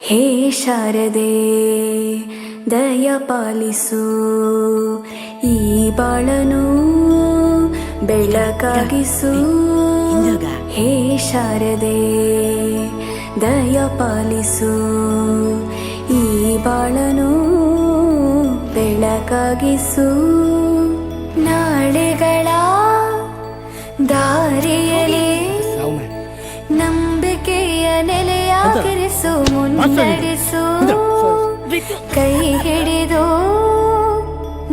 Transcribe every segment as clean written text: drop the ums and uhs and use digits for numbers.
ಹೇ ಶಾರದೆ ದಯ ಪಾಲಿಸು, ಈ ಬಾಳನು ಬೆಳಕಾಗಿಸು. ಹೇ ಶಾರದೆ ದಯ ಪಾಲಿಸು, ಈ ಬಾಳನು ಬೆಳಕಾಗಿಸು. ನಾಳೆಗಳ ದಾರಿಯಲ್ಲಿ ನಂಬಿಕೆಯ ನೆಲೆಯಾಗಿರಿಸು, ಮುನ್ನಡೆಸು. ಕೈ ಹಿಡಿದು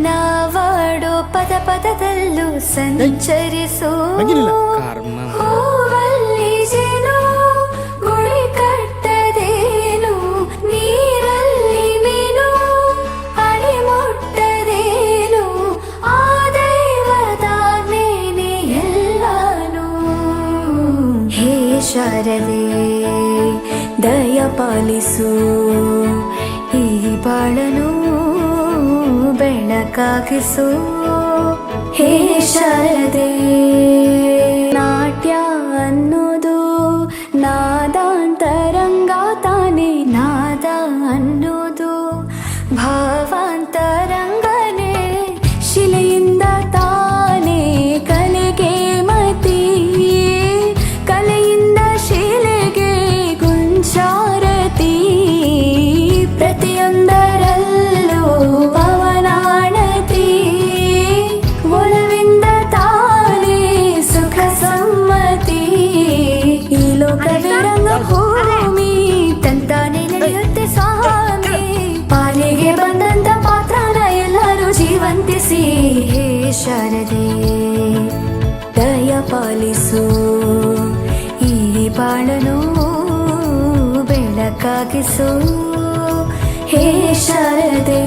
ನಾವಾಡೋ ಪದ ಪದದಲ್ಲೂ ಸಂಚರಿಸು. ಹೂವಲ್ಲಿ ಜೇನು ಗುಳಿ ಕಟ್ಟದೇನು, ನೀರಲ್ಲಿ ಮೀನು ಅಡಿ ಮುಟ್ಟದೇನು, ಆ ದೈವದಾಜ್ಞೆನೇ ಎಲ್ಲಾನು. ಹೇ ಶಾರದೆ ದಯ ಪಾಲಿಸು, ಈ ಬಾಳನು ಬೆಳಕಾಗಿಸು. ಹೇ ಶಾರದೆ ನಾಟ್ಯ ಅನ್ನೋದು ನಾದಾಂತರಂಗ ತಾನೆ, ನಾದ ಅನ್ನೋದು ಭಾವಾಂತರಂಗನೇ. ಶಿಲೆಯಿಂದ ತಾನೇ ಕಲೆಗೆ ಮತಿ, ಕಲೆಯಿಂದ ಶಿಲೆಗೆ ಗುಂಚಾರತಿ. ಪ್ರತಿಯೊಂದರಲ್ಲೂ ಪವನಾಣತಿ, ಒಲವಿಂದ ತಾನೇ ಸುಖ ಸಮ್ಮತಿ. ಈ ಲೋಕವೇ ರಂಗಭೂಮಿ, ತಂತಾನೆ ನಡೆಯುತ್ತೆ ಸ್ವಾಮಿ. ಪಾಲಿಗೆ ಬಂದಂತ ಪಾತ್ರನ ಎಲ್ಲರೂ ಜೀವಂತಿಸಿ. ಹೇ ಶಾರದೆ ದಯ ಪಾಲಿಸು, ಈ ಬಾಳನು ಬೆಳಕಾಗಿಸು. ಹೇ ಶಾರದೆ